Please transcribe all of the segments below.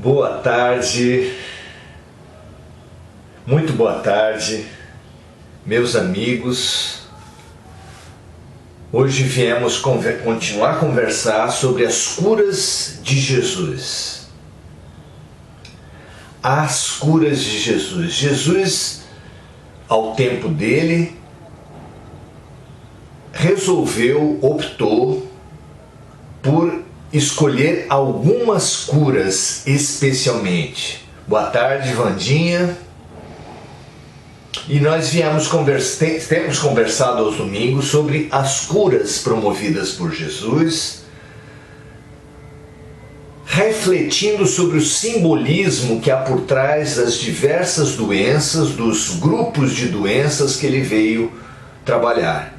Boa tarde, muito boa tarde, meus amigos. Hoje viemos continuar a conversar sobre as curas de Jesus. As curas de Jesus. Jesus, ao tempo dele, optou por escolher algumas curas especialmente. Boa tarde, Vandinha. E nós temos conversado aos domingos sobre as curas promovidas por Jesus, refletindo sobre o simbolismo que há por trás das diversas doenças, dos grupos de doenças que ele veio trabalhar.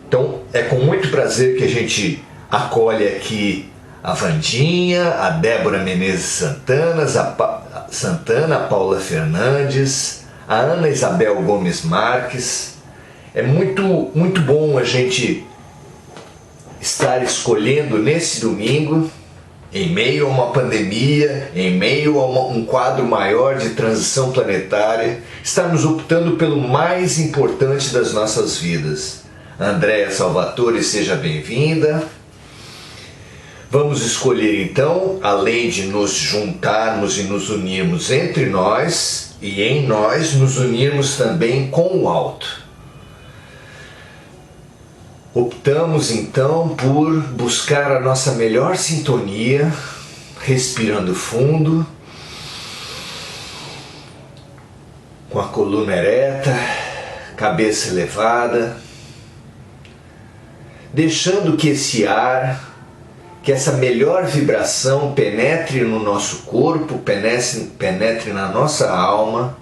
Então, é com muito prazer que a gente acolhe aqui a Vandinha, a Débora Menezes Santana, a Paula Fernandes, a Ana Isabel Gomes Marques. É muito bom a gente estar escolhendo nesse domingo, em meio a uma pandemia, em meio a um quadro maior de transição planetária, estarmos optando pelo mais importante das nossas vidas. Andréa Salvatore, seja bem-vinda. Vamos escolher então, além de nos juntarmos e nos unirmos entre nós, e em nós nos unirmos também com o alto. Optamos então por buscar a nossa melhor sintonia, respirando fundo, com a coluna ereta, cabeça elevada, deixando que esse ar, que essa melhor vibração penetre no nosso corpo, penetre na nossa alma.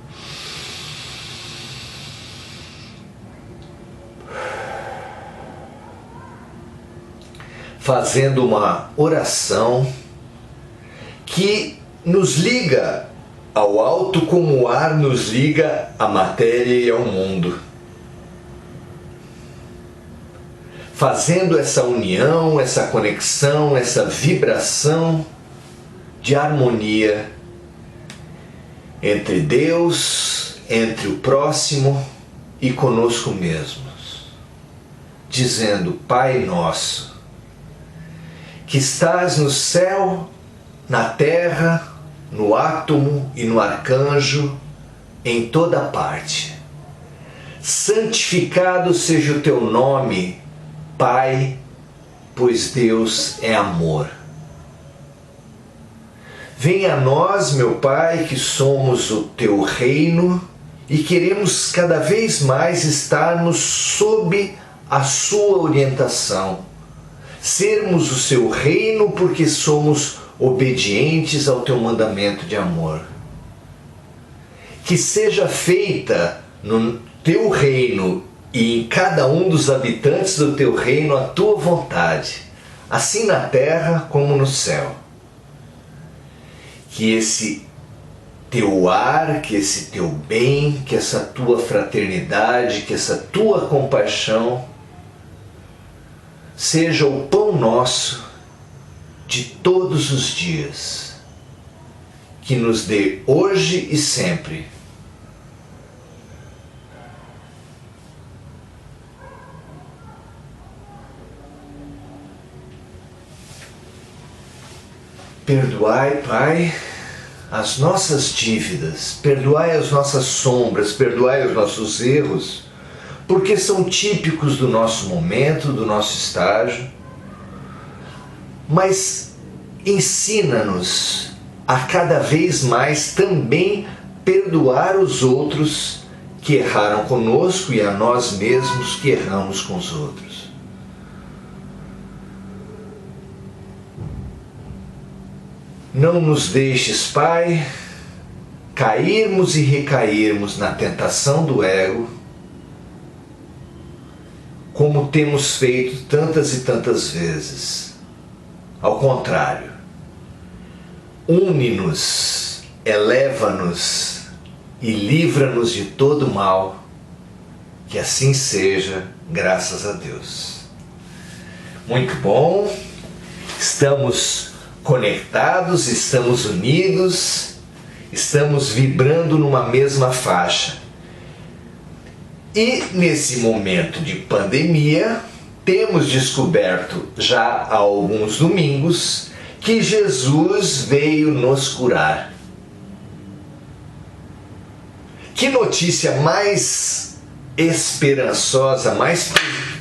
Fazendo uma oração que nos liga ao alto como o ar nos liga à matéria e ao mundo. Fazendo essa união, essa conexão, essa vibração de harmonia entre Deus, entre o próximo e conosco mesmos. Dizendo: Pai nosso, que estás no céu, na terra, no átomo e no arcanjo, em toda parte. Santificado seja o teu nome, Pai, pois Deus é amor. Venha a nós, meu Pai, que somos o teu reino e queremos cada vez mais estarmos sob a sua orientação. Sermos o seu reino porque somos obedientes ao teu mandamento de amor. Que seja feita no teu reino e em cada um dos habitantes do teu reino a tua vontade, assim na terra como no céu. Que esse teu ar, que esse teu bem, que essa tua fraternidade, que essa tua compaixão seja o pão nosso de todos os dias, que nos dê hoje e sempre Perdoai, Pai, as nossas dívidas, perdoai as nossas sombras, perdoai os nossos erros, porque são típicos do nosso momento, do nosso estágio, mas ensina-nos a cada vez mais também perdoar os outros que erraram conosco e a nós mesmos que erramos com os outros. Não nos deixes, Pai, cairmos e recairmos na tentação do ego, como temos feito tantas e tantas vezes. Ao contrário, une-nos, eleva-nos e livra-nos de todo mal, que assim seja, graças a Deus. Muito bom, estamos conectados, estamos unidos, estamos vibrando numa mesma faixa. E nesse momento de pandemia, temos descoberto já há alguns domingos que Jesus veio nos curar. Que notícia mais esperançosa, mais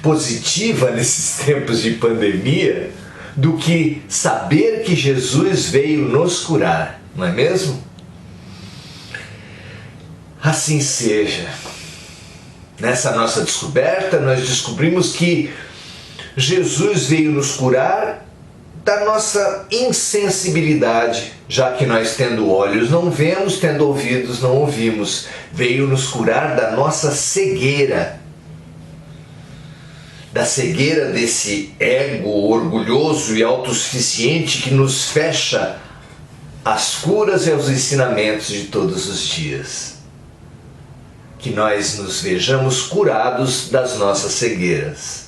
positiva nesses tempos de pandemia do que saber que Jesus veio nos curar, não é mesmo? Assim seja. Nessa nossa descoberta, nós descobrimos que Jesus veio nos curar da nossa insensibilidade, já que nós, tendo olhos, não vemos, tendo ouvidos, não ouvimos. Veio nos curar da nossa cegueira, da cegueira desse ego orgulhoso e autossuficiente que nos fecha às curas e aos ensinamentos de todos os dias. Que nós nos vejamos curados das nossas cegueiras.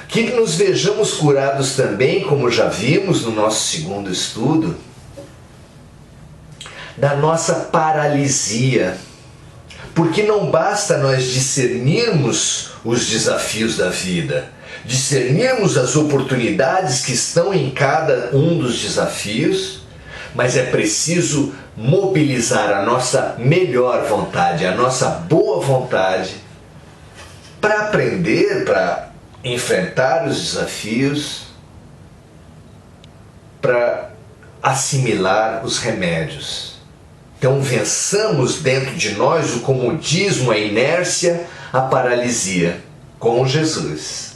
Que nos vejamos curados também, como já vimos no nosso segundo estudo, da nossa paralisia. Porque não basta nós discernirmos os desafios da vida, discernirmos as oportunidades que estão em cada um dos desafios, mas é preciso mobilizar a nossa melhor vontade, a nossa boa vontade, para aprender, para enfrentar os desafios, para assimilar os remédios. Então vençamos dentro de nós o comodismo, a inércia, a paralisia com Jesus.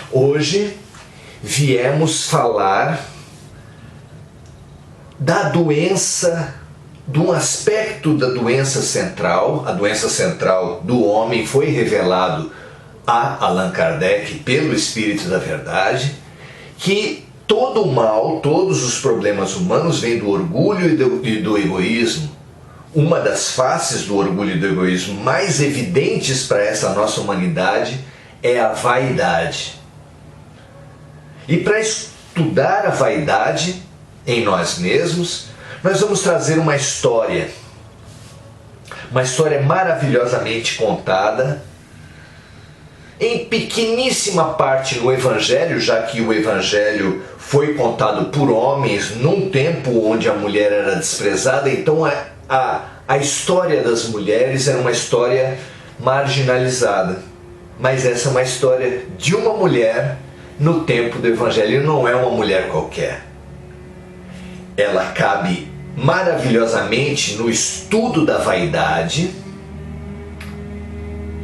Hoje viemos falar da doença, de um aspecto da doença central. A doença central do homem foi revelado a Allan Kardec pelo Espírito da Verdade, que todo o mal, todos os problemas humanos vêm do orgulho e do egoísmo. Uma das faces do orgulho e do egoísmo mais evidentes para essa nossa humanidade é a vaidade. E para estudar a vaidade em nós mesmos, nós vamos trazer uma história maravilhosamente contada, em pequeníssima parte no Evangelho, já que o Evangelho foi contado por homens num tempo onde a mulher era desprezada, então a história das mulheres era uma história marginalizada. Mas essa é uma história de uma mulher no tempo do Evangelho, não é uma mulher qualquer. Ela cabe maravilhosamente no estudo da vaidade,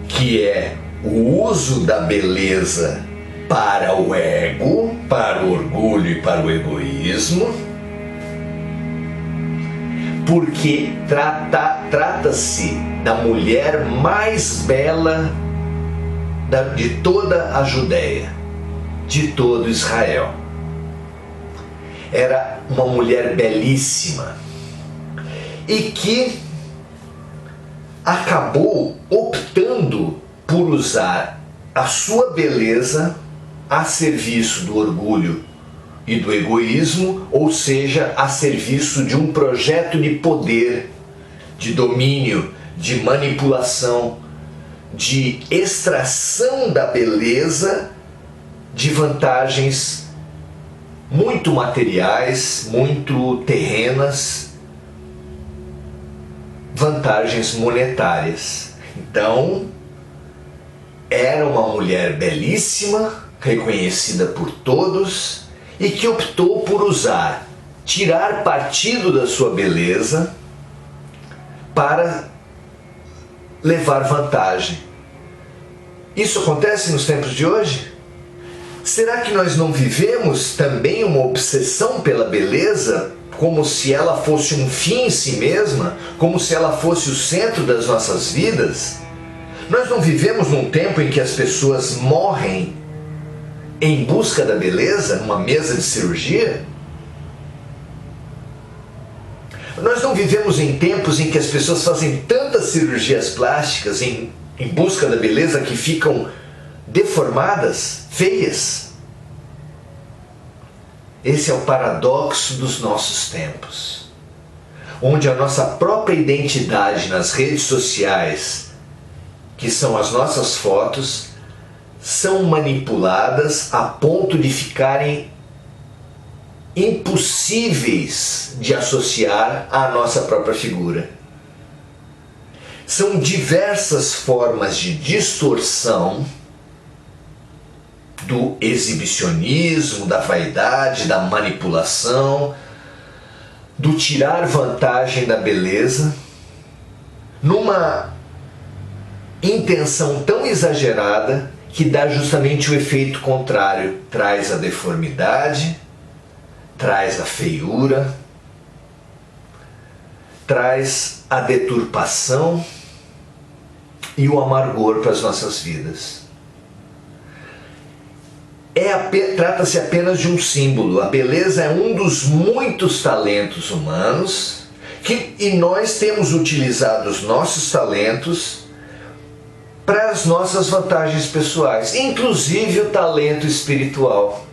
que é o uso da beleza para o ego, para o orgulho e para o egoísmo, porque trata-se da mulher mais bela de toda a Judéia, de todo Israel. Era uma mulher belíssima e que acabou optando por usar a sua beleza a serviço do orgulho e do egoísmo, ou seja, a serviço de um projeto de poder, de domínio, de manipulação, de extração da beleza de vantagens muito materiais, muito terrenas, vantagens monetárias. Então, era uma mulher belíssima, reconhecida por todos, e que optou por tirar partido da sua beleza para levar vantagem. Isso acontece nos tempos de hoje? Será que nós não vivemos também uma obsessão pela beleza, como se ela fosse um fim em si mesma, como se ela fosse o centro das nossas vidas? Nós não vivemos num tempo em que as pessoas morrem em busca da beleza, numa mesa de cirurgia? Nós não vivemos em tempos em que as pessoas fazem tantas cirurgias plásticas em busca da beleza que ficam deformadas, feias? Esse é o paradoxo dos nossos tempos, onde a nossa própria identidade nas redes sociais, que são as nossas fotos, são manipuladas a ponto de ficarem impossíveis de associar à nossa própria figura. São diversas formas de distorção do exibicionismo, da vaidade, da manipulação, do tirar vantagem da beleza, numa intenção tão exagerada que dá justamente o efeito contrário, traz a deformidade, traz a feiura, traz a deturpação e o amargor para as nossas vidas. Trata-se apenas de um símbolo. A beleza é um dos muitos talentos humanos e nós temos utilizado os nossos talentos para as nossas vantagens pessoais, inclusive o talento espiritual.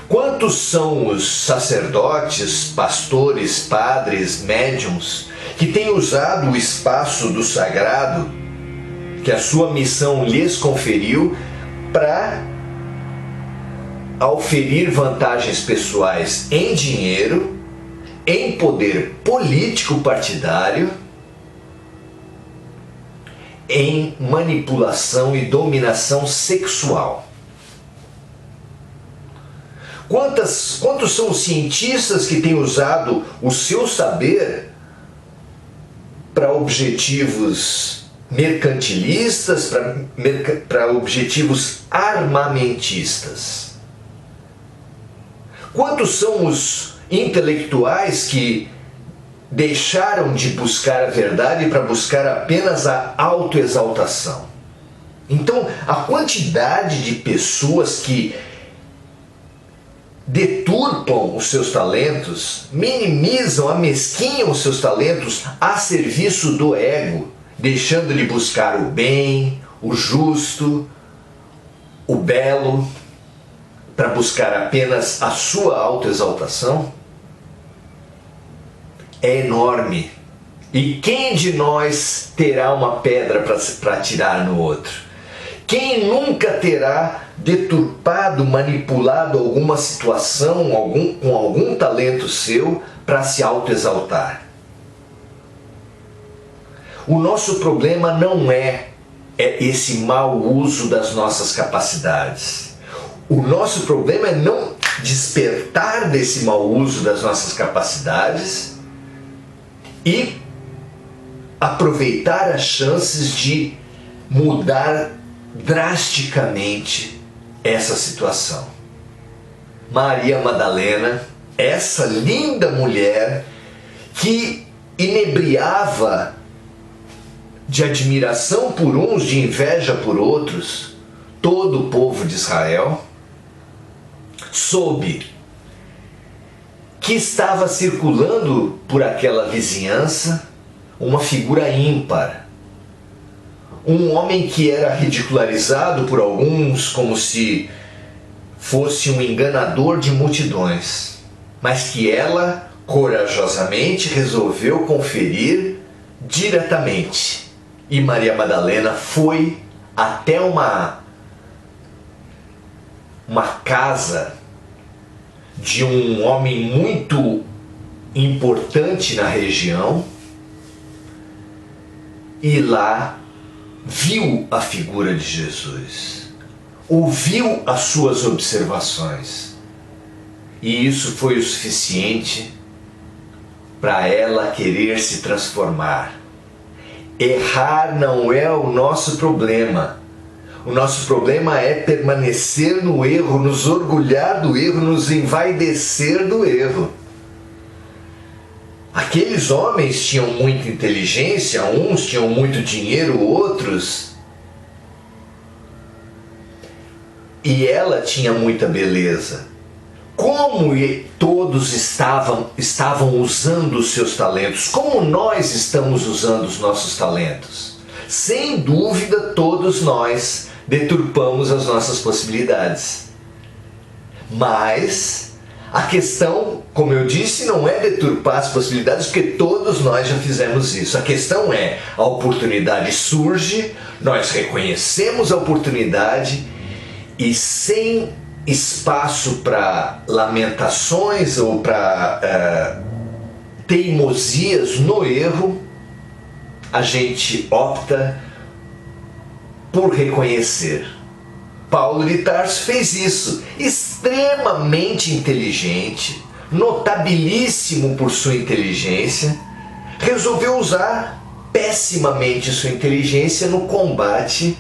Quantos são os sacerdotes, pastores, padres, médiuns que têm usado o espaço do sagrado que a sua missão lhes conferiu para oferir vantagens pessoais em dinheiro, em poder político partidário, em manipulação e dominação sexual? Quantos são os cientistas que têm usado o seu saber para objetivos mercantilistas, para objetivos armamentistas? Quantos são os intelectuais que deixaram de buscar a verdade para buscar apenas a autoexaltação? Então, a quantidade de pessoas que deturpam os seus talentos, minimizam, amesquinham os seus talentos a serviço do ego, deixando de buscar o bem, o justo, o belo, para buscar apenas a sua autoexaltação, é enorme. E quem de nós terá uma pedra para atirar no outro? Quem nunca terá deturpado, manipulado alguma situação com algum talento seu para se autoexaltar? O nosso problema não é esse mau uso das nossas capacidades. O nosso problema é não despertar desse mau uso das nossas capacidades e aproveitar as chances de mudar drasticamente essa situação. Maria Madalena, essa linda mulher que inebriava de admiração por uns, de inveja por outros, todo o povo de Israel, soube que estava circulando por aquela vizinhança uma figura ímpar, um homem que era ridicularizado por alguns como se fosse um enganador de multidões, mas que ela corajosamente resolveu conferir diretamente. E Maria Madalena foi até uma casa de um homem muito importante na região e lá viu a figura de Jesus, ouviu as suas observações, e isso foi o suficiente para ela querer se transformar. Errar não é o nosso problema. O nosso problema é permanecer no erro, nos orgulhar do erro, nos envaidecer do erro. Aqueles homens tinham muita inteligência, uns tinham muito dinheiro, outros. E ela tinha muita beleza. Como todos estavam usando os seus talentos? Como nós estamos usando os nossos talentos? Sem dúvida, todos nós deturpamos as nossas possibilidades. Mas a questão, como eu disse, não é deturpar as possibilidades, porque todos nós já fizemos isso. A questão é, a oportunidade surge, nós reconhecemos a oportunidade e sem espaço para lamentações ou para teimosias no erro, a gente opta por reconhecer. Paulo de Tarso fez isso, extremamente inteligente, notabilíssimo por sua inteligência, resolveu usar pessimamente sua inteligência no combate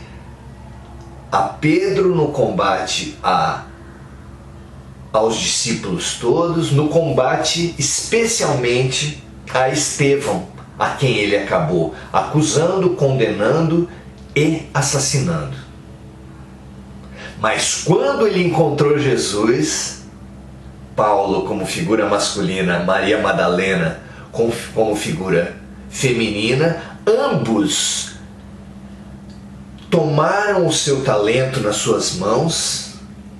a Pedro, no combate aos discípulos todos, no combate especialmente a Estevão, a quem ele acabou acusando, condenando e assassinando. Mas quando ele encontrou Jesus, Paulo como figura masculina, Maria Madalena como figura feminina, ambos tomaram o seu talento nas suas mãos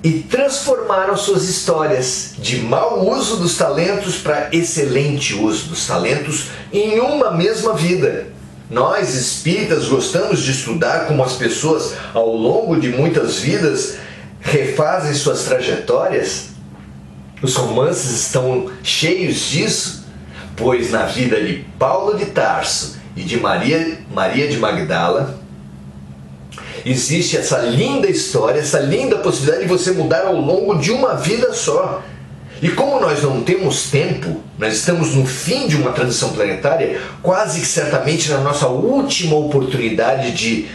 e transformaram suas histórias de mau uso dos talentos para excelente uso dos talentos em uma mesma vida. Nós, espíritas, gostamos de estudar como as pessoas, ao longo de muitas vidas, refazem suas trajetórias. Os romances estão cheios disso, pois na vida de Paulo de Tarso e de Maria de Magdala, existe essa linda história, essa linda possibilidade de você mudar ao longo de uma vida só. E como nós não temos tempo, nós estamos no fim de uma transição planetária, quase que certamente na nossa última oportunidade de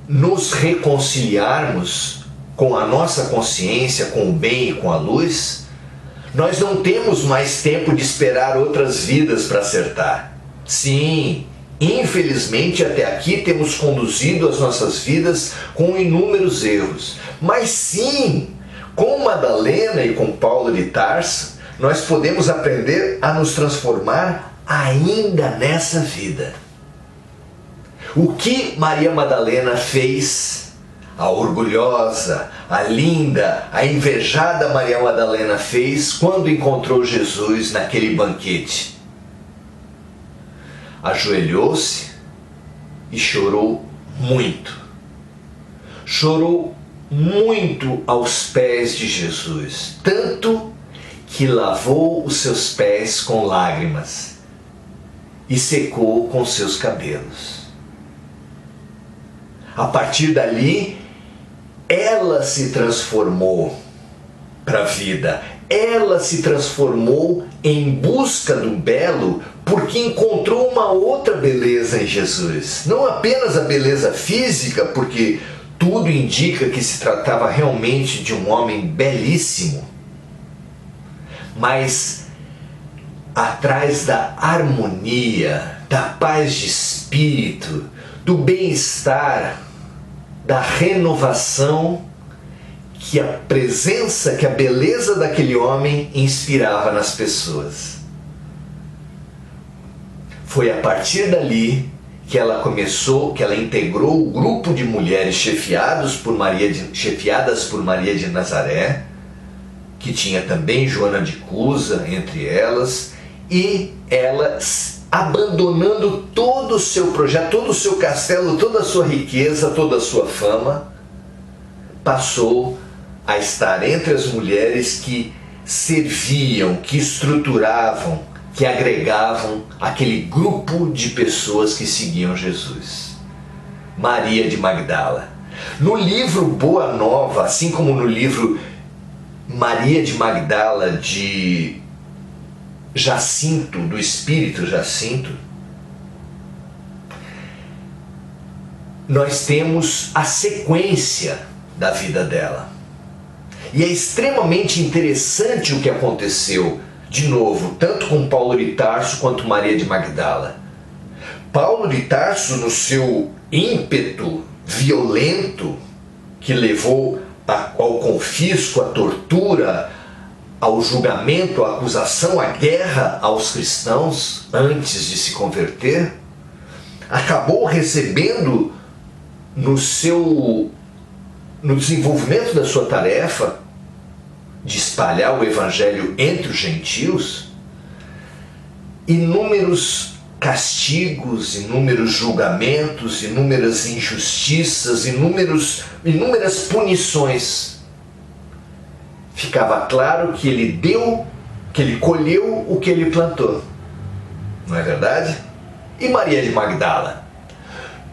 nos reconciliarmos com a nossa consciência, com o bem e com a luz, nós não temos mais tempo de esperar outras vidas para acertar. Sim, infelizmente até aqui temos conduzido as nossas vidas com inúmeros erros. Mas sim, com Madalena e com Paulo de Tarso, nós podemos aprender a nos transformar ainda nessa vida. O que Maria Madalena fez, a orgulhosa, a linda, a invejada Maria Madalena fez quando encontrou Jesus naquele banquete? Ajoelhou-se e chorou muito. Chorou muito aos pés de Jesus, tanto que lavou os seus pés com lágrimas e secou com seus cabelos. A partir dali, ela se transformou para a vida. Ela se transformou em busca do belo porque encontrou uma outra beleza em Jesus. Não apenas a beleza física, porque tudo indica que se tratava realmente de um homem belíssimo, mas atrás da harmonia, da paz de espírito, do bem-estar, da renovação que a presença, que a beleza daquele homem inspirava nas pessoas. Foi a partir dali que ela integrou o grupo de mulheres chefiadas por Maria de Nazaré, que tinha também Joana de Cusa entre elas, e ela, abandonando todo o seu projeto, todo o seu castelo, toda a sua riqueza, toda a sua fama, passou a estar entre as mulheres que serviam, que estruturavam, que agregavam aquele grupo de pessoas que seguiam Jesus. Maria de Magdala. No livro Boa Nova, assim como no livro Maria de Magdala de Jacinto, do Espírito Jacinto, nós temos a sequência da vida dela. E é extremamente interessante o que aconteceu, de novo, tanto com Paulo de Tarso quanto Maria de Magdala. Paulo de Tarso, no seu ímpeto violento, que levou ao confisco, à tortura, ao julgamento, à acusação, à guerra aos cristãos antes de se converter, acabou recebendo no desenvolvimento da sua tarefa de espalhar o evangelho entre os gentios, inúmeros castigos, inúmeros julgamentos, inúmeras injustiças, inúmeras punições. Ficava claro que ele colheu o que ele plantou. Não é verdade? E Maria de Magdala?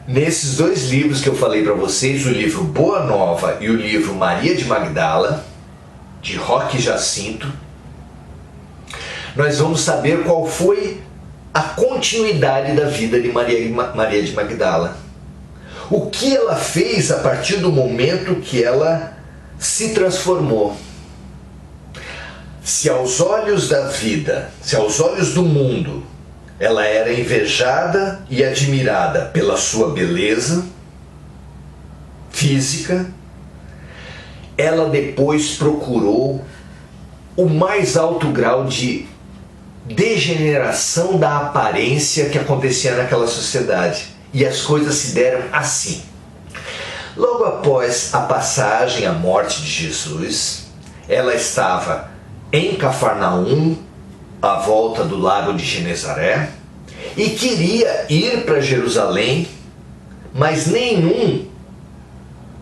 Nesses dois livros que eu falei para vocês, o livro Boa Nova e o livro Maria de Magdala, de Roque Jacinto, nós vamos saber qual foi a continuidade da vida de Maria de Magdala. O que ela fez a partir do momento que ela se transformou. Se aos olhos da vida, se aos olhos do mundo, ela era invejada e admirada pela sua beleza física, ela depois procurou o mais alto grau de degeneração da aparência que acontecia naquela sociedade. E as coisas se deram assim. Logo após a passagem, a morte de Jesus, ela estava em Cafarnaum, à volta do lago de Genezaré, e queria ir para Jerusalém, mas nenhum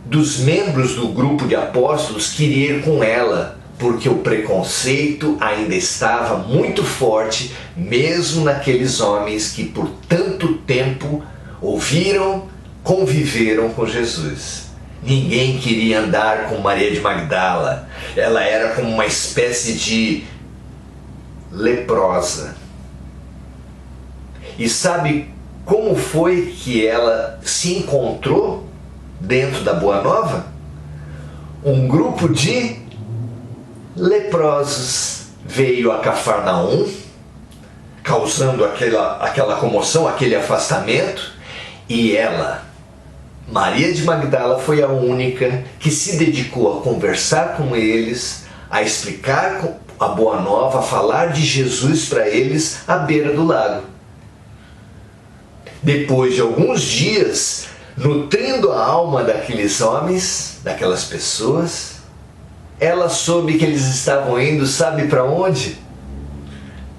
dos membros do grupo de apóstolos queria ir com ela, porque o preconceito ainda estava muito forte, mesmo naqueles homens que por tanto tempo ouviram, conviveram com Jesus. Ninguém queria andar com Maria de Magdala. Ela era como uma espécie de leprosa. E sabe como foi que ela se encontrou dentro da Boa Nova? Um grupo de leprosos veio a Cafarnaum, causando aquela comoção, aquele afastamento, e ela, Maria de Magdala, foi a única que se dedicou a conversar com eles, a explicar a Boa Nova, a falar de Jesus para eles à beira do lago. Depois de alguns dias, nutrindo a alma daqueles homens, daquelas pessoas, ela soube que eles estavam indo, sabe para onde?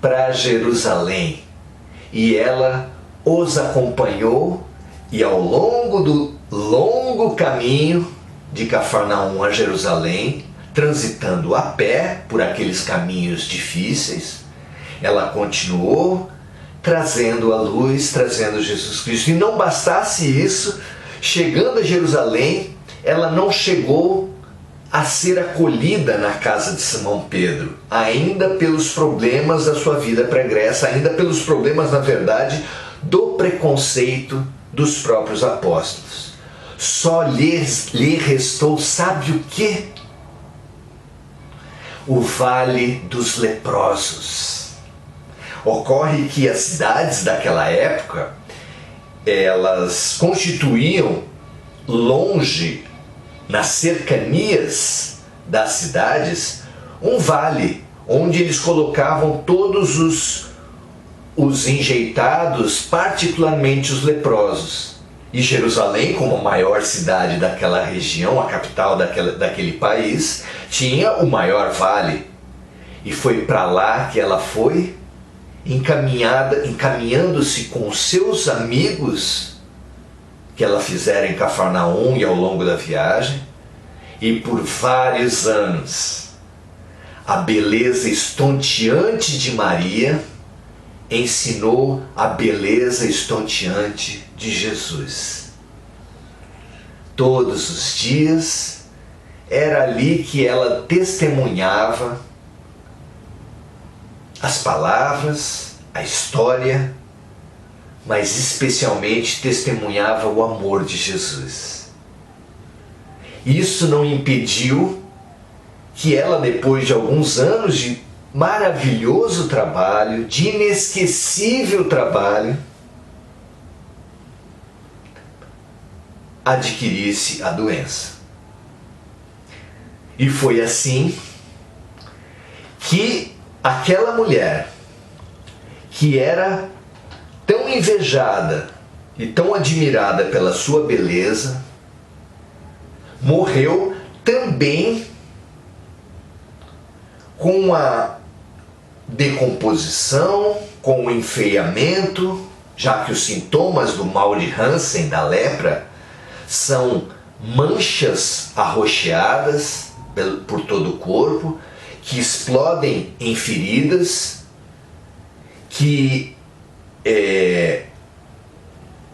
Para Jerusalém. E ela os acompanhou, e ao longo do longo caminho de Cafarnaum a Jerusalém, transitando a pé por aqueles caminhos difíceis, ela continuou trazendo a luz, trazendo Jesus Cristo. E não bastasse isso, chegando a Jerusalém, ela não chegou a ser acolhida na casa de Simão Pedro, ainda pelos problemas da sua vida pregressa, ainda pelos problemas, na verdade, do preconceito dos próprios apóstolos. Só lhe restou, sabe o quê? O Vale dos Leprosos. Ocorre que as cidades daquela época, elas constituíam longe, nas cercanias das cidades, um vale, onde eles colocavam todos os enjeitados, particularmente os leprosos. E Jerusalém, como a maior cidade daquela região, a capital daquele país, tinha o maior vale. E foi para lá que ela foi, encaminhando-se com os seus amigos, que ela fizera em Cafarnaum e ao longo da viagem, e por vários anos a beleza estonteante de Maria ensinou a beleza estonteante de Jesus. Todos os dias era ali que ela testemunhava as palavras, a história, mas especialmente testemunhava o amor de Jesus. Isso não impediu que ela, depois de alguns anos de maravilhoso trabalho, de inesquecível trabalho, adquirisse a doença. E foi assim que aquela mulher, que era tão invejada e tão admirada pela sua beleza, morreu também com a decomposição, com o enfeiamento, já que os sintomas do mal de Hansen, da lepra, são manchas arroxeadas por todo o corpo, que explodem em feridas, que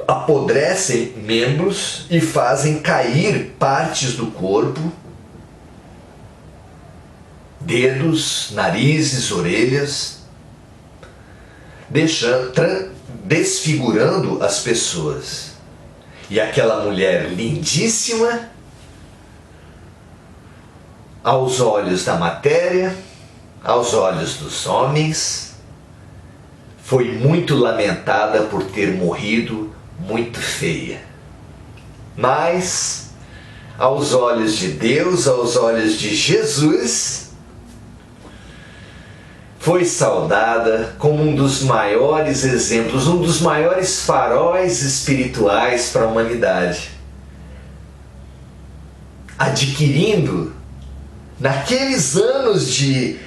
apodrecem membros e fazem cair partes do corpo, dedos, narizes, orelhas, desfigurando as pessoas. E aquela mulher lindíssima, aos olhos da matéria, aos olhos dos homens, foi muito lamentada por ter morrido muito feia. Mas, aos olhos de Deus, aos olhos de Jesus, foi saudada como um dos maiores exemplos, um dos maiores faróis espirituais para a humanidade, adquirindo, naqueles anos de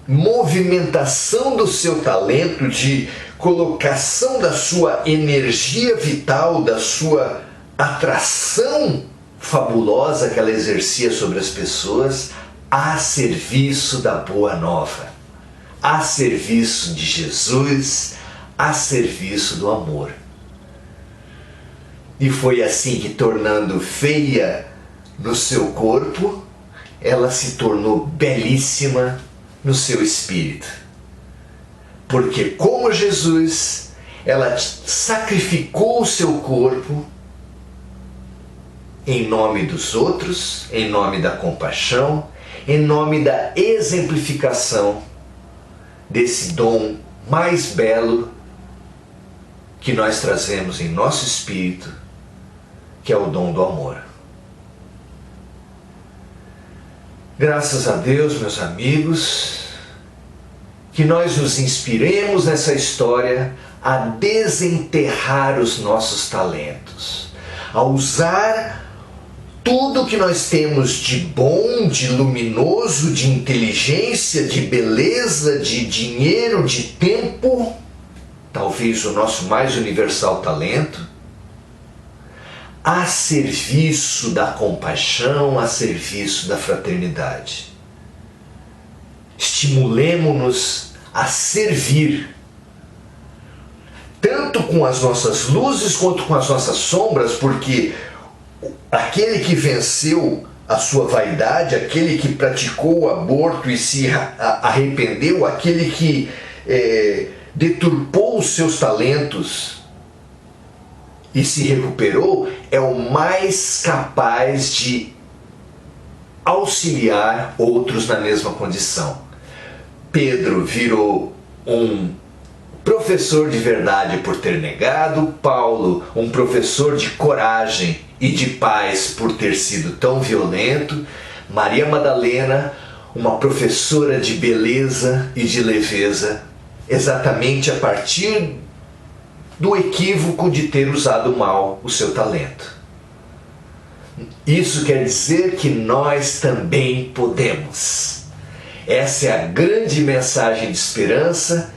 movimentação do seu talento, de colocação da sua energia vital, da sua atração fabulosa que ela exercia sobre as pessoas, a serviço da Boa Nova, a serviço de Jesus, a serviço do amor. E foi assim que, tornando feia no seu corpo, ela se tornou belíssima no seu espírito. Porque, como Jesus, ela sacrificou o seu corpo em nome dos outros, em nome da compaixão, em nome da exemplificação desse dom mais belo que nós trazemos em nosso espírito, que é o dom do amor. Graças a Deus, meus amigos, que nós nos inspiremos nessa história a desenterrar os nossos talentos, a usar tudo que nós temos de bom, de luminoso, de inteligência, de beleza, de dinheiro, de tempo, talvez o nosso mais universal talento, a serviço da compaixão, a serviço da fraternidade. Estimulemo-nos a servir, tanto com as nossas luzes quanto com as nossas sombras, porque aquele que venceu a sua vaidade, aquele que praticou o aborto e se arrependeu, aquele que deturpou os seus talentos e se recuperou, é o mais capaz de auxiliar outros na mesma condição. Pedro virou um professor de verdade por ter negado, Paulo um professor de coragem e de paz por ter sido tão violento, Maria Madalena uma professora de beleza e de leveza, exatamente a partir do equívoco de ter usado mal o seu talento. Isso quer dizer que nós também podemos. Essa é a grande mensagem de esperança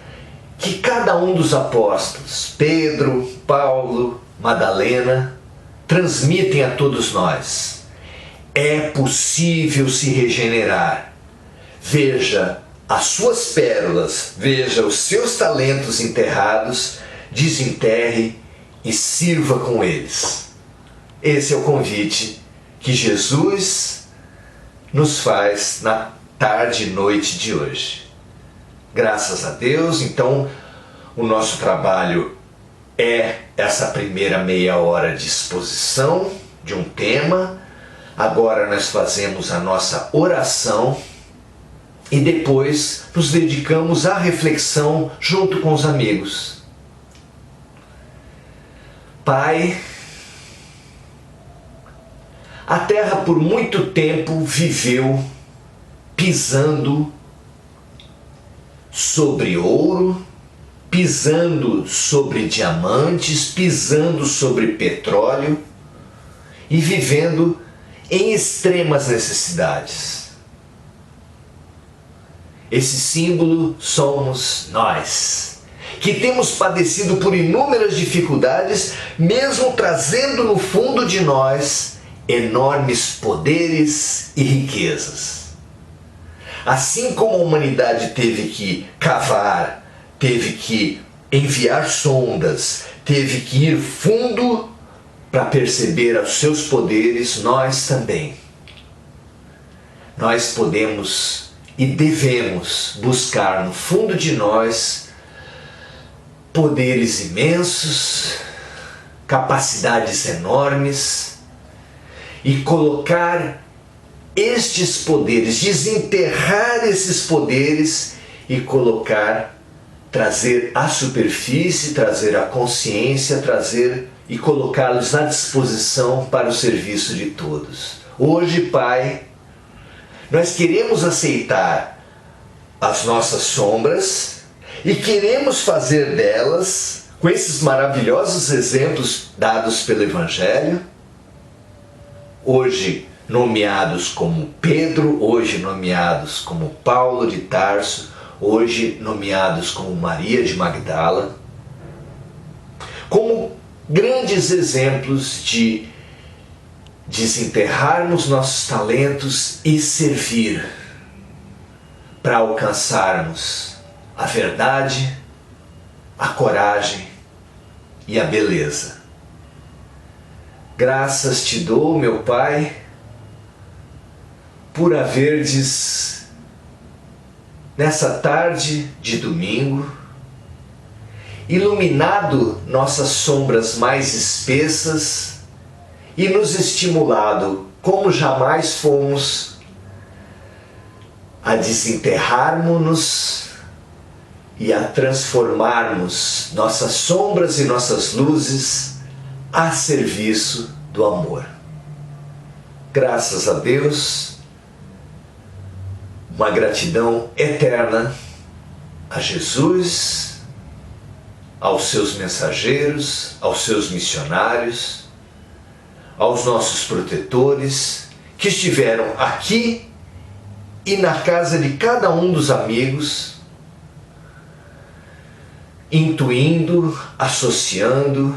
que cada um dos apóstolos, Pedro, Paulo, Madalena, transmitem a todos nós. É possível se regenerar. Veja as suas pérolas, veja os seus talentos enterrados, desenterre e sirva com eles. Esse é o convite que Jesus nos faz na tarde e noite de hoje. Graças a Deus, então, o nosso trabalho é essa primeira meia hora de exposição de um tema. Agora nós fazemos a nossa oração e depois nos dedicamos à reflexão junto com os amigos. Pai, a terra por muito tempo viveu pisando sobre ouro, pisando sobre diamantes, pisando sobre petróleo e vivendo em extremas necessidades. Esse símbolo somos nós, que temos padecido por inúmeras dificuldades, mesmo trazendo no fundo de nós enormes poderes e riquezas. Assim como a humanidade teve que cavar, teve que enviar sondas, teve que ir fundo para perceber os seus poderes, nós também. Nós podemos e devemos buscar no fundo de nós poderes imensos, capacidades enormes e colocar estes poderes, desenterrar esses poderes e colocar, trazer à superfície, trazer à consciência, trazer e colocá-los à disposição para o serviço de todos. Hoje, Pai, nós queremos aceitar as nossas sombras e queremos fazer delas, com esses maravilhosos exemplos dados pelo Evangelho, hoje nomeados como Pedro, hoje nomeados como Paulo de Tarso, hoje nomeados como Maria de Magdala, como grandes exemplos de desenterrarmos nossos talentos e servir para alcançarmos a verdade, a coragem e a beleza. Graças te dou, meu Pai, por haverdes, nessa tarde de domingo, iluminado nossas sombras mais espessas e nos estimulado, como jamais fomos, a desenterrarmos-nos e a transformarmos nossas sombras e nossas luzes a serviço do amor. Graças a Deus, uma gratidão eterna a Jesus, aos seus mensageiros, aos seus missionários, aos nossos protetores que estiveram aqui e na casa de cada um dos amigos, intuindo, associando,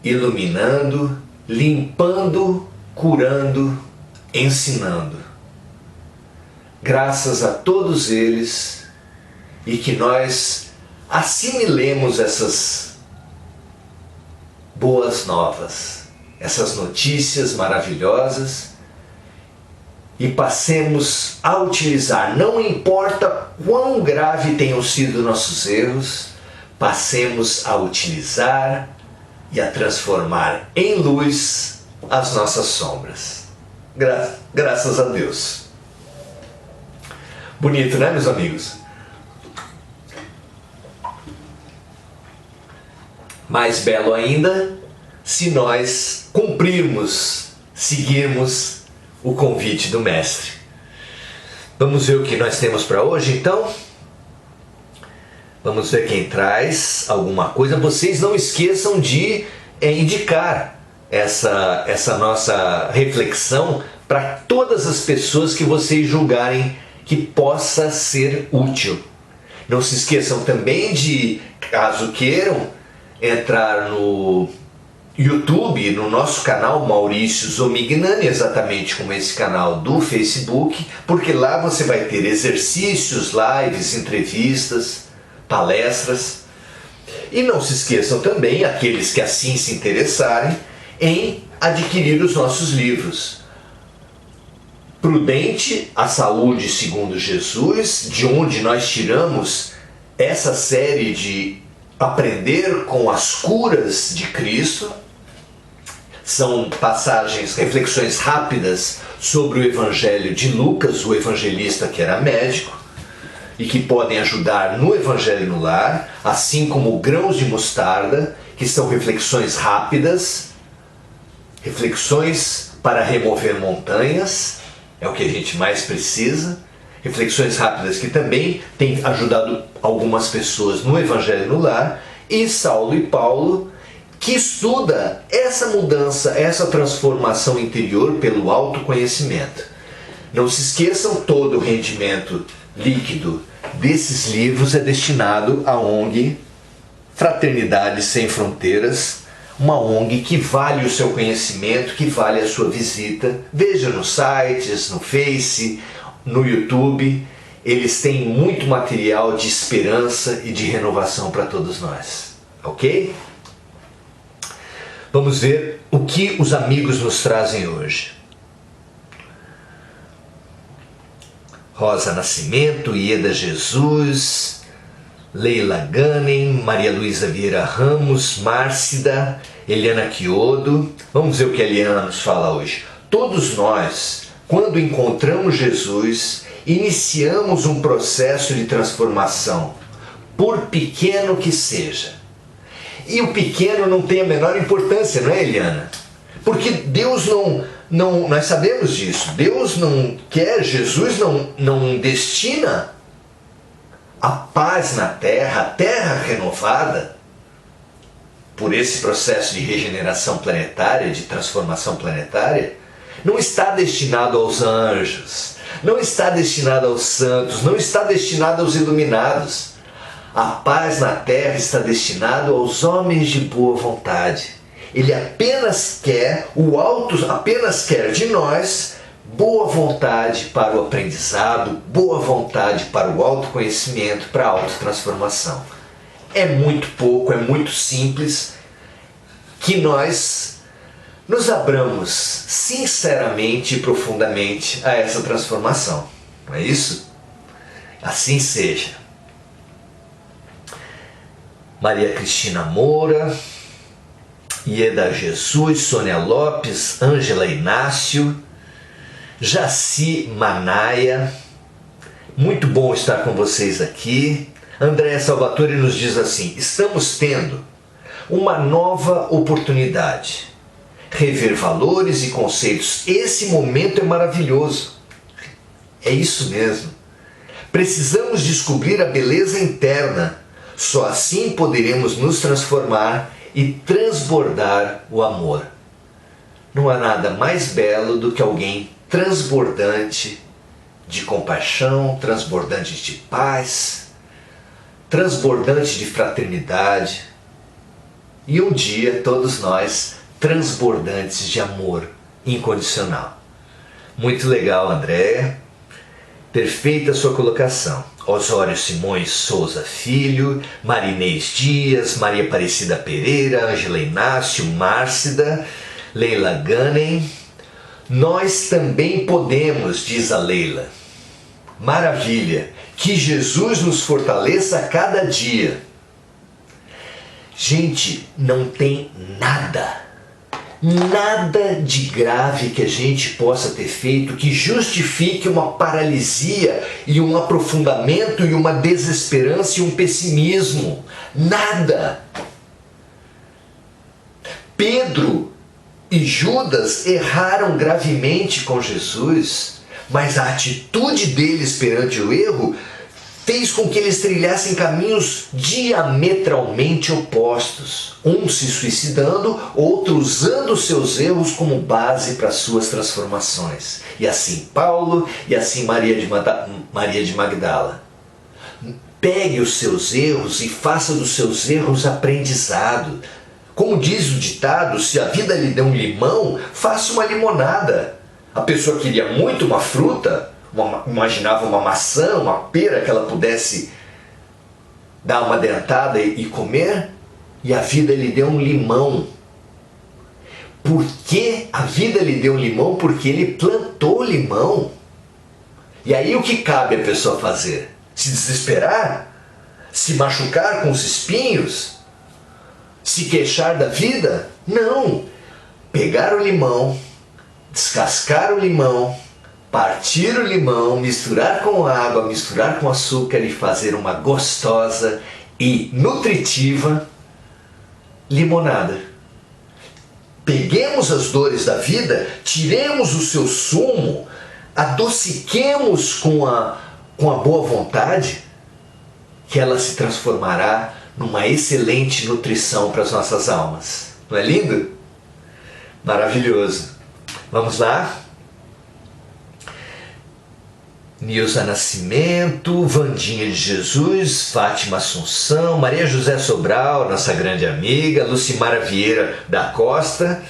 iluminando, limpando, curando, ensinando. Graças a todos eles e que nós assimilemos essas boas novas, essas notícias maravilhosas e passemos a utilizar, não importa quão grave tenham sido nossos erros, passemos a utilizar e a transformar em luz as nossas sombras. Graças a Deus. Bonito, né, meus amigos? Mais belo ainda se nós cumprirmos, seguirmos o convite do Mestre. Vamos ver o que nós temos para hoje, então? Vamos ver quem traz alguma coisa. Vocês não esqueçam de indicar essa nossa reflexão para todas as pessoas que vocês julgarem que possa ser útil. Não se esqueçam também de, caso queiram, entrar no YouTube, no nosso canal Maurício Zomignani, exatamente como esse canal do Facebook, porque lá você vai ter exercícios, lives, entrevistas, palestras. E não se esqueçam também, aqueles que assim se interessarem, em adquirir os nossos livros. Prudente, a saúde segundo Jesus, de onde nós tiramos essa série de aprender com as curas de Cristo. São passagens, reflexões rápidas sobre o Evangelho de Lucas, o evangelista que era médico, e que podem ajudar no Evangelho no Lar, assim como Grãos de Mostarda, que são reflexões rápidas, reflexões para remover montanhas, é o que a gente mais precisa, reflexões rápidas que também têm ajudado algumas pessoas no Evangelho no Lar, e Saulo e Paulo, que estuda essa mudança, essa transformação interior pelo autoconhecimento. Não se esqueçam, todo o rendimento líquido desses livros é destinado à ONG Fraternidade Sem Fronteiras, uma ONG que vale o seu conhecimento, que vale a sua visita. Veja nos sites, no Face, no YouTube, eles têm muito material de esperança e de renovação para todos nós, ok? Vamos ver o que os amigos nos trazem hoje. Rosa Nascimento, Ieda Jesus, Leila Ganem, Maria Luísa Vieira Ramos, Márcida, Eliana Quiodo. Vamos ver o que a Eliana nos fala hoje. Todos nós, quando encontramos Jesus, iniciamos um processo de transformação, por pequeno que seja. E o pequeno não tem a menor importância, não é, Eliana? Porque Deus não, nós sabemos disso. Deus não quer, Jesus não destina a paz na terra, a terra renovada, por esse processo de regeneração planetária, de transformação planetária, não está destinado aos anjos, não está destinado aos santos, não está destinado aos iluminados. A paz na terra está destinada aos homens de boa vontade. Ele apenas quer, o alto apenas quer de nós boa vontade para o aprendizado, boa vontade para o autoconhecimento, para a autotransformação. É muito pouco, é muito simples que nós nos abramos sinceramente e profundamente a essa transformação. Não é isso? Assim seja. Maria Cristina Moura, Ieda Jesus, Sônia Lopes, Ângela Inácio, Jaci Manaia, muito bom estar com vocês aqui. Andréa Salvatore nos diz assim: estamos tendo uma nova oportunidade, rever valores e conceitos. Esse momento é maravilhoso. É isso mesmo. Precisamos descobrir a beleza interna. Só assim poderemos nos transformar e transbordar o amor. Não há nada mais belo do que alguém transbordante de compaixão, transbordante de paz, transbordante de fraternidade. E um dia todos nós transbordantes de amor incondicional. Muito legal, Andréa. Perfeita a sua colocação. Osório Simões Souza Filho, Marinês Dias, Maria Aparecida Pereira, Ângela Inácio, Márcida, Leila Ganem. Nós também podemos, diz a Leila. Maravilha! Que Jesus nos fortaleça a cada dia. Gente, não tem nada de grave que a gente possa ter feito que justifique uma paralisia e um aprofundamento e uma desesperança e um pessimismo. Nada. Pedro e Judas erraram gravemente com Jesus, mas a atitude deles perante o erro fez com que eles trilhassem caminhos diametralmente opostos. Um se suicidando, outro usando seus erros como base para suas transformações. E assim Paulo, e assim Maria de Magdala. Pegue os seus erros e faça dos seus erros aprendizado. Como diz o ditado, se a vida lhe der um limão, faça uma limonada. A pessoa queria muito uma fruta, imaginava uma maçã, uma pera que ela pudesse dar uma dentada e comer, e a vida lhe deu um limão. Por que a vida lhe deu um limão? Porque ele plantou limão. E aí o que cabe a pessoa fazer? Se desesperar? Se machucar com os espinhos? Se queixar da vida? Não! Pegar o limão, descascar o limão, partir o limão, misturar com água, misturar com açúcar e fazer uma gostosa e nutritiva limonada. Peguemos as dores da vida, tiremos o seu sumo, adociquemos com a boa vontade, que ela se transformará numa excelente nutrição para as nossas almas. Não é lindo? Maravilhoso. Vamos lá? Nilza Nascimento, Vandinha de Jesus, Fátima Assunção, Maria José Sobral, nossa grande amiga, Lucimara Vieira da Costa,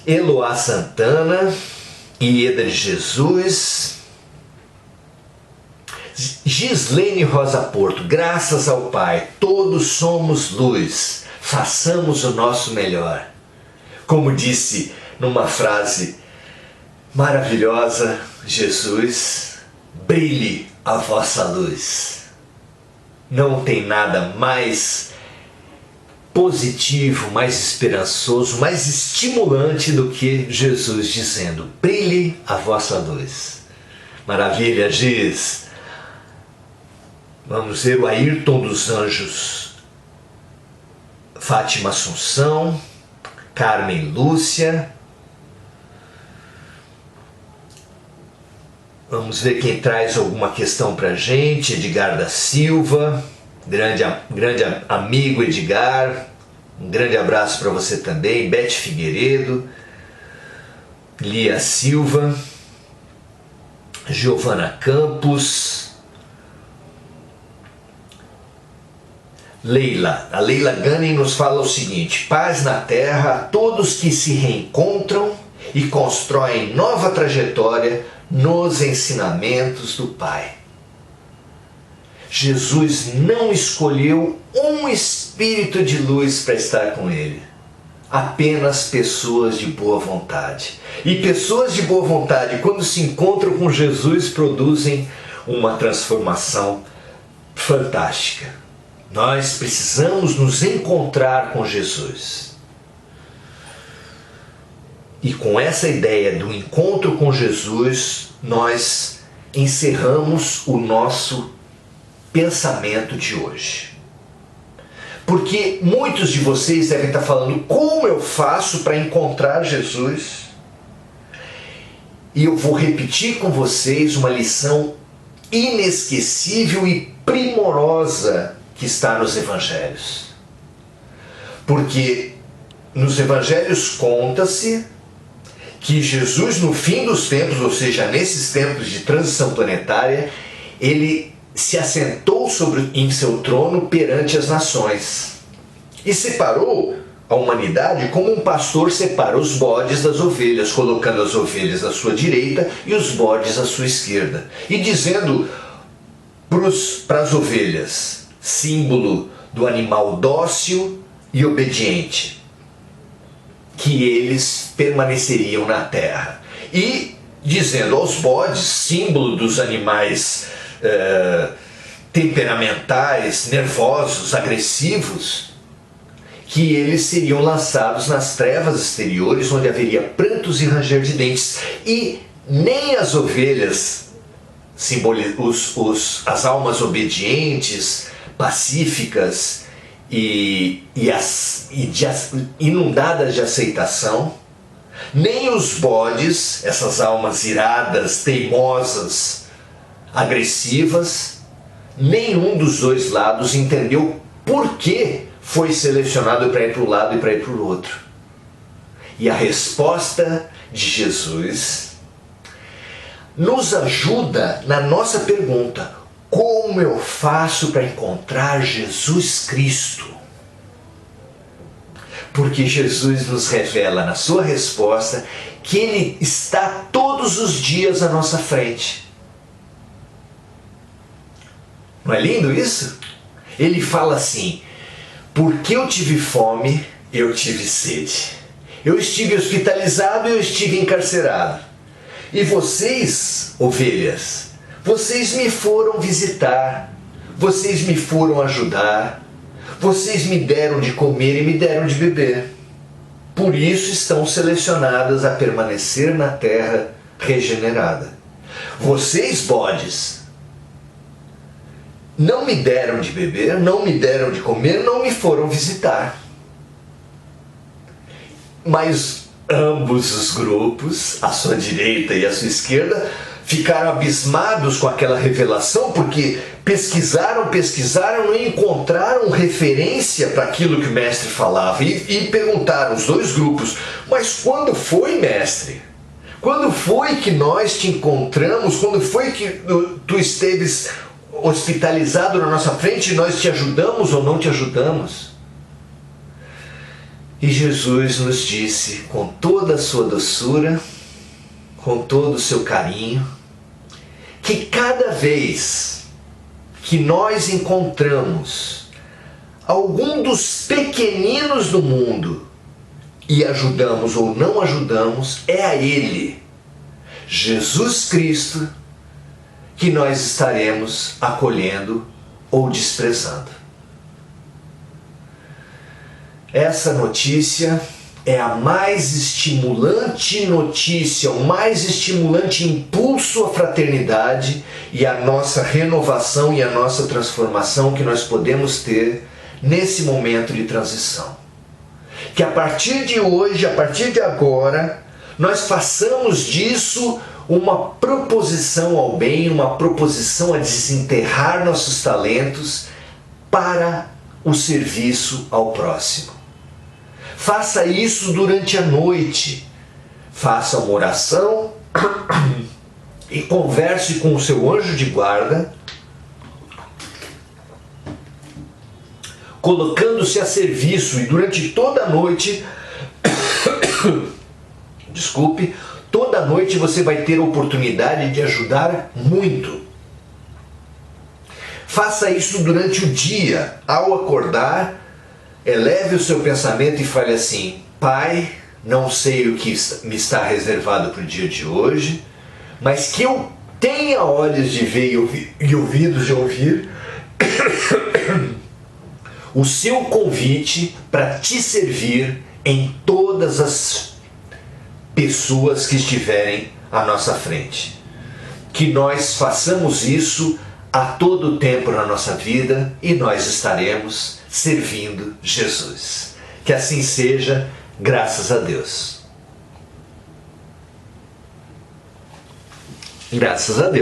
Eloá Santana, Ieda de Jesus, Gislene Rosa Porto, graças ao Pai, todos somos luz, façamos o nosso melhor. Como disse numa frase maravilhosa, Jesus, brilhe a vossa luz. Não tem nada mais positivo, mais esperançoso, mais estimulante do que Jesus dizendo, brilhe a vossa luz. Maravilha, Giz. Vamos ver o Ayrton dos Anjos, Fátima Assunção, Carmen Lúcia. Vamos ver quem traz alguma questão pra gente. Edgar da Silva, grande amigo Edgar, um grande abraço para você também. Beth Figueiredo, Lia Silva, Giovana Campos, Leila. A Leila Gunning nos fala o seguinte: paz na terra a todos que se reencontram e constroem nova trajetória nos ensinamentos do Pai. Jesus não escolheu um espírito de luz para estar com ele, apenas pessoas de boa vontade. E pessoas de boa vontade, quando se encontram com Jesus, produzem uma transformação fantástica. Nós precisamos nos encontrar com Jesus. E com essa ideia do encontro com Jesus, nós encerramos o nosso pensamento de hoje. Porque muitos de vocês devem estar falando, como eu faço para encontrar Jesus? E eu vou repetir com vocês uma lição inesquecível e primorosa que está nos evangelhos. Porque nos evangelhos conta-se que Jesus, no fim dos tempos, ou seja, nesses tempos de transição planetária, ele se assentou em seu trono perante as nações e separou a humanidade como um pastor separa os bodes das ovelhas, colocando as ovelhas à sua direita e os bodes à sua esquerda, e dizendo para as ovelhas, símbolo do animal dócil e obediente, que eles permaneceriam na terra, e dizendo aos bodes, símbolo dos animais temperamentais, nervosos, agressivos, que eles seriam lançados nas trevas exteriores, onde haveria prantos e ranger de dentes, e nem as ovelhas, as almas obedientes, pacíficas e inundadas de aceitação, nem os bodes, essas almas iradas, teimosas, agressivas, nenhum dos dois lados entendeu por que foi selecionado para ir para um lado e para ir para o outro. E a resposta de Jesus nos ajuda na nossa pergunta: como eu faço para encontrar Jesus Cristo? Porque Jesus nos revela na sua resposta que Ele está todos os dias à nossa frente. Não é lindo isso? Ele fala assim: porque eu tive fome, eu tive sede. Eu estive hospitalizado e eu estive encarcerado. E vocês, ovelhas, vocês me foram visitar, vocês me foram ajudar, vocês me deram de comer e me deram de beber. Por isso estão selecionadas a permanecer na terra regenerada. Vocês, bodes, não me deram de beber, não me deram de comer, não me foram visitar. Mas ambos os grupos, a sua direita e a sua esquerda, ficaram abismados com aquela revelação, porque pesquisaram e encontraram referência para aquilo que o mestre falava, e perguntaram, os dois grupos: mas quando foi, mestre? Quando foi que nós te encontramos? Quando foi que tu esteves hospitalizado na nossa frente e nós te ajudamos ou não te ajudamos? E Jesus nos disse, com toda a sua doçura, com todo o seu carinho, que cada vez que nós encontramos algum dos pequeninos do mundo e ajudamos ou não ajudamos, é a Ele, Jesus Cristo, que nós estaremos acolhendo ou desprezando. Essa notícia é a mais estimulante notícia, o mais estimulante impulso à fraternidade e à nossa renovação e à nossa transformação que nós podemos ter nesse momento de transição. Que a partir de hoje, a partir de agora, nós façamos disso uma proposição ao bem, uma proposição a desenterrar nossos talentos para o serviço ao próximo. Faça isso durante a noite. Faça uma oração e converse com o seu anjo de guarda, colocando-se a serviço, e durante toda a noite, toda a noite você vai ter a oportunidade de ajudar muito. Faça isso durante o dia. Ao acordar, eleve o seu pensamento e fale assim: Pai, não sei o que me está reservado para o dia de hoje, mas que eu tenha olhos de ver e ouvidos de ouvir o seu convite para te servir em todas as pessoas que estiverem à nossa frente. Que nós façamos isso a todo tempo na nossa vida e nós estaremos servindo Jesus. Que assim seja, graças a Deus. Graças a Deus.